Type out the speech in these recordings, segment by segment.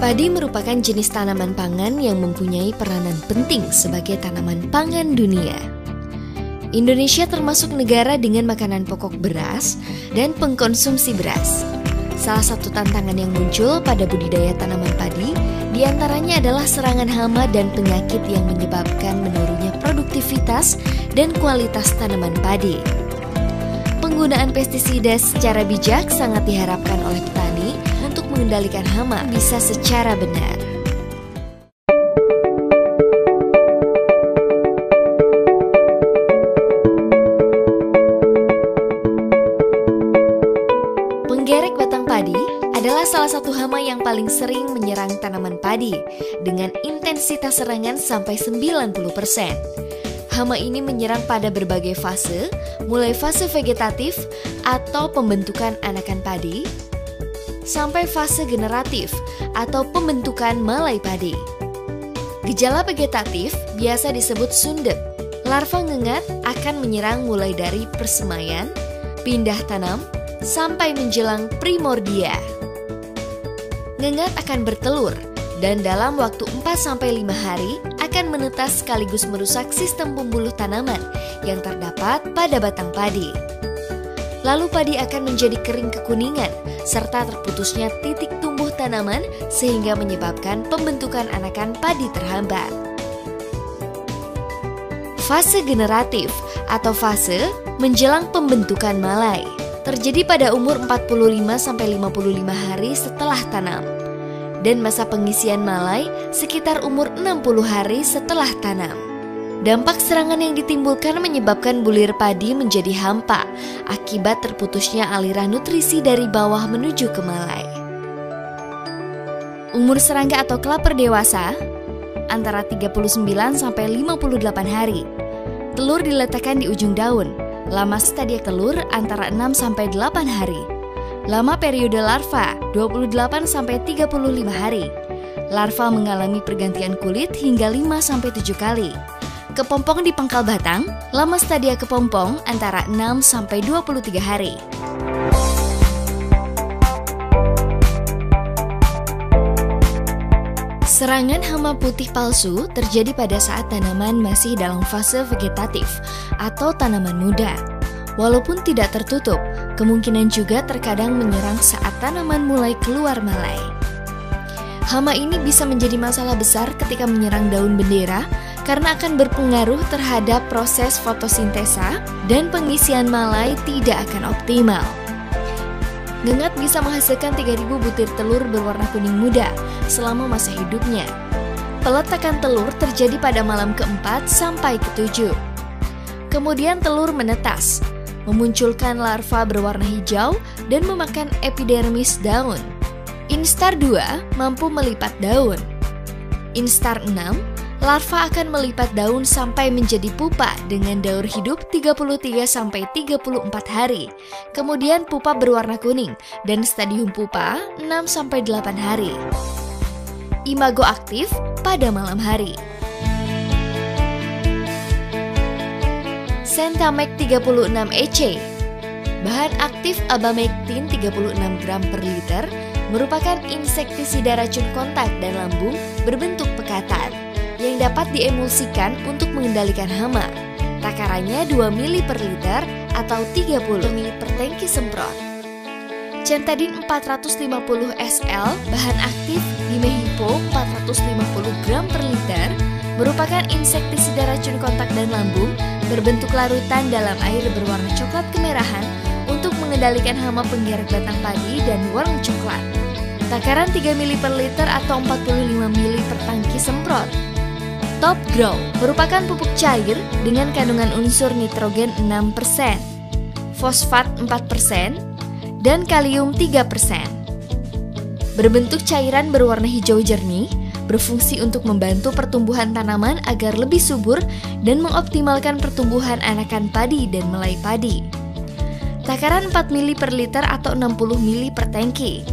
Padi merupakan jenis tanaman pangan yang mempunyai peranan penting sebagai tanaman pangan dunia. Indonesia termasuk negara dengan makanan pokok beras dan pengkonsumsi beras. Salah satu tantangan yang muncul pada budidaya tanaman padi diantaranya adalah serangan hama dan penyakit yang menyebabkan menurunnya produktivitas dan kualitas tanaman padi. Penggunaan pestisida secara bijak sangat diharapkan oleh petani untuk mengendalikan hama bisa secara benar. Penggerek batang padi adalah salah satu hama yang paling sering menyerang tanaman padi dengan intensitas serangan sampai 90%. Hama ini menyerang pada berbagai fase, mulai fase vegetatif atau pembentukan anakan padi, sampai fase generatif atau pembentukan malai padi. Gejala vegetatif biasa disebut sundep. Larva ngengat akan menyerang mulai dari persemaian, pindah tanam, sampai menjelang primordia. Ngengat akan bertelur dan dalam waktu 4-5 hari akan menetas sekaligus merusak sistem pembuluh tanaman yang terdapat pada batang padi. Lalu padi akan menjadi kering kekuningan serta terputusnya titik tumbuh tanaman sehingga menyebabkan pembentukan anakan padi terhambat. Fase generatif atau fase menjelang pembentukan malai terjadi pada umur 45-55 hari setelah tanam, dan masa pengisian malai sekitar umur 60 hari setelah tanam. Dampak serangan yang ditimbulkan menyebabkan bulir padi menjadi hampa akibat terputusnya aliran nutrisi dari bawah menuju ke malai. Umur serangga atau klaper dewasa antara 39-58 hari. Telur diletakkan di ujung daun. Lama stadia telur antara 6-8 hari. Lama periode larva 28-35 hari. Larva mengalami pergantian kulit hingga 5-7 kali. Kepompong di pangkal batang, lama stadia kepompong antara 6-23 hari. Serangan hama putih palsu terjadi pada saat tanaman masih dalam fase vegetatif atau tanaman muda. Walaupun tidak tertutup, kemungkinan juga terkadang menyerang saat tanaman mulai keluar malai. Hama ini bisa menjadi masalah besar ketika menyerang daun bendera karena akan berpengaruh terhadap proses fotosintesa dan pengisian malai tidak akan optimal. Ngengat bisa menghasilkan 3.000 butir telur berwarna kuning muda selama masa hidupnya. Peletakan telur terjadi pada malam ke-4 sampai ke-7. Kemudian telur menetas, memunculkan larva berwarna hijau dan memakan epidermis daun. Instar 2 mampu melipat daun. Instar 6, larva akan melipat daun sampai menjadi pupa dengan daur hidup 33-34 hari. Kemudian pupa berwarna kuning dan stadium pupa 6-8 hari. Imago aktif pada malam hari. Sentamec 36 EC. Bahan aktif abamectin 36 gram per liter merupakan insektisida racun kontak dan lambung berbentuk pekatan yang dapat diemulsikan untuk mengendalikan hama. Takarannya 2 ml per liter atau 30 ml per tangki semprot. Centadin 450 SL, bahan aktif Dimehipo 450 gram per liter, merupakan insektisida racun kontak dan lambung berbentuk larutan dalam air berwarna coklat kemerahan untuk mengendalikan hama penggerek batang padi dan warna coklat. Takaran 3 ml per liter atau 45 ml per tangki semprot. Top Grow merupakan pupuk cair dengan kandungan unsur nitrogen 6%, fosfat 4%, dan kalium 3%. Berbentuk cairan berwarna hijau jernih, berfungsi untuk membantu pertumbuhan tanaman agar lebih subur dan mengoptimalkan pertumbuhan anakan padi dan melai padi. Takaran 4 ml per liter atau 60 ml per tangki.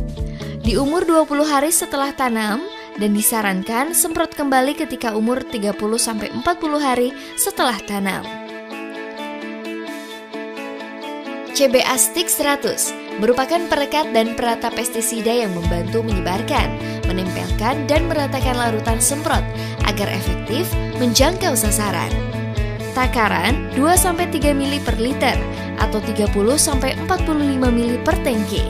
Di umur 20 hari setelah tanam, dan disarankan semprot kembali ketika umur 30-40 hari setelah tanam. CBA Stick 100 merupakan perekat dan perata pestisida yang membantu menyebarkan, menempelkan dan meratakan larutan semprot agar efektif menjangkau sasaran. Takaran 2-3 ml per liter atau 30-45 ml per tangki.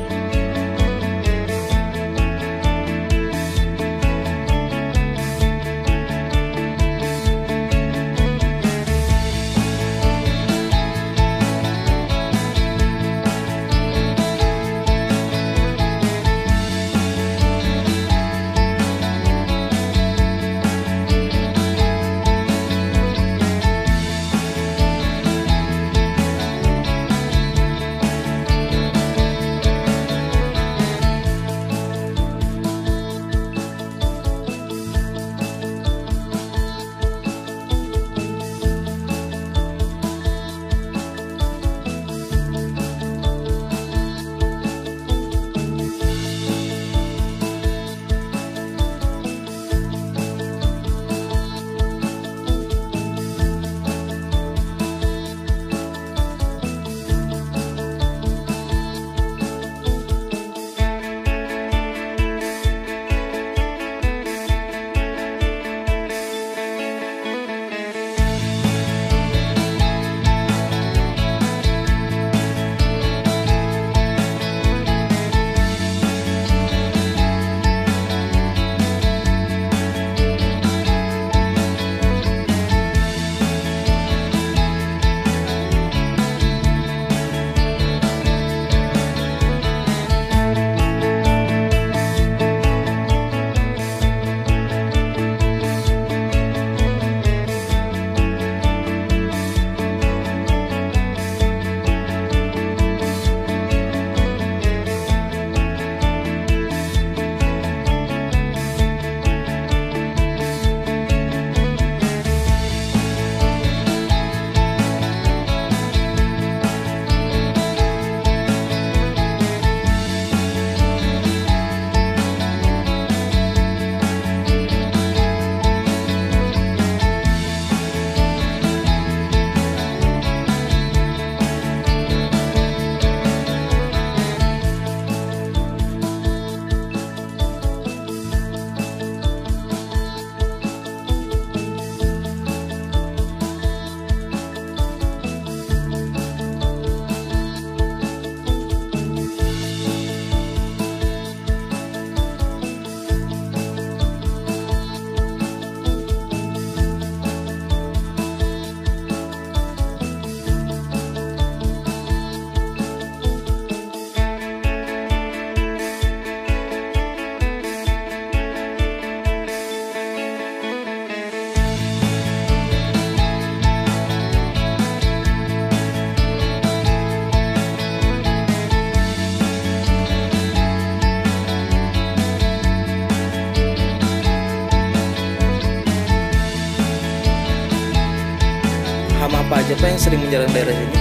Hama apa aja Pak yang sering menyerang daerah sini?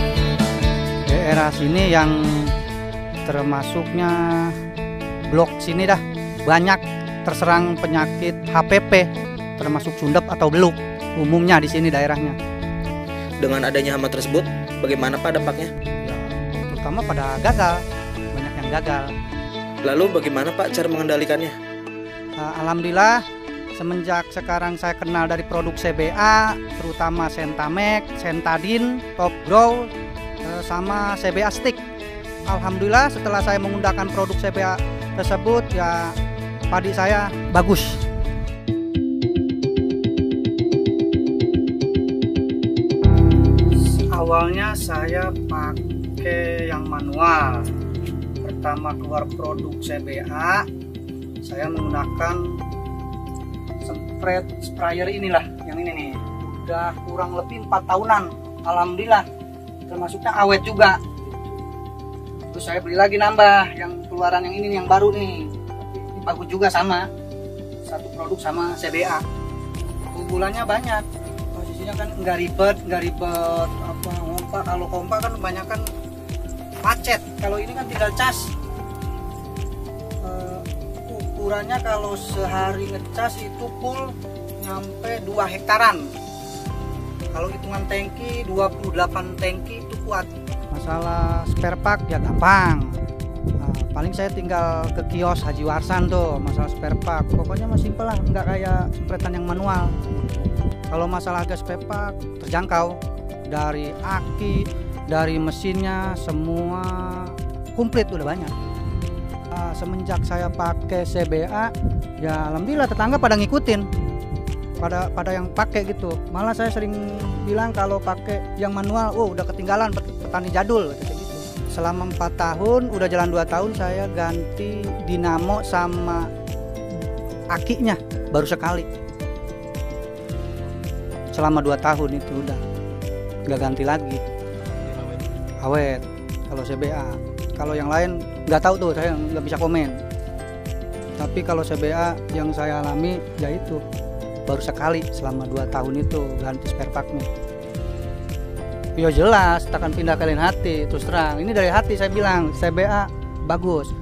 Daerah sini yang termasuknya blok sini dah banyak terserang penyakit HPP, termasuk sundep atau beluk umumnya di sini daerahnya. Dengan adanya hama tersebut, bagaimana Pak dampaknya? Ya, terutama pada gagal, banyak yang gagal. Lalu bagaimana Pak cara mengendalikannya? Alhamdulillah semenjak sekarang saya kenal dari produk CBA, terutama Sentamek, Sentadin, Top Grow, sama CBA Stick. Alhamdulillah setelah saya menggunakan produk CBA tersebut, ya padi saya bagus. Awalnya saya pakai yang manual. Pertama keluar produk CBA, saya menggunakan sprayer inilah, yang ini nih. Udah kurang lebih 4 tahunan. Alhamdulillah, termasuknya awet juga. Terus saya beli lagi nambah, yang keluaran yang ini yang baru nih. Ini bagus juga sama. Satu produk sama CBA. Keunggulannya banyak. Posisinya kan nggak ribet apa kompak. Kalau kompak kan kebanyakan macet. Kalau ini kan tinggal cas. Ukurannya kalau sehari ngecas itu full nyampe 2 hektaran. Kalau hitungan tangki 28 tangki itu kuat. Masalah spare part ya gampang. Paling saya tinggal ke kios Haji Warsan tuh, masalah spare part. Pokoknya mah simpel lah, nggak kayak sempretan yang manual. Kalau masalah harga spare part terjangkau, dari aki, dari mesinnya, semua komplit udah banyak. Semenjak saya pakai CBA, ya alhamdulillah tetangga pada ngikutin, pada yang pakai gitu. Malah saya sering bilang kalau pakai yang manual, udah ketinggalan petani jadul gitu. Selama 4 tahun, udah jalan 2 tahun saya ganti dinamo sama akinya baru sekali. Selama 2 tahun itu udah nggak ganti lagi. Awet kalau CBA. Kalau yang lain nggak tahu tuh, saya nggak bisa komen. Tapi kalau CBA yang saya alami ya itu baru sekali selama 2 tahun itu ganti spare part-nya. Ya jelas, takkan pindah ke lain hati, terus terang. Ini dari hati saya bilang, CBA bagus.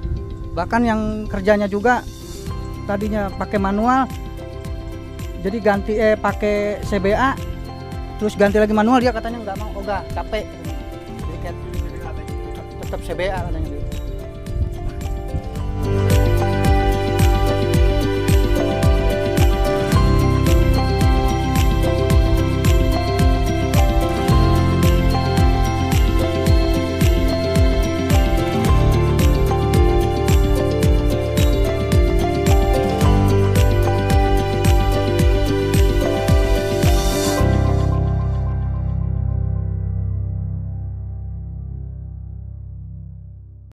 Bahkan yang kerjanya juga tadinya pakai manual, jadi ganti pakai CBA, terus ganti lagi manual, dia katanya nggak mau, capek. Jadi kayak tetap CBA katanya gitu.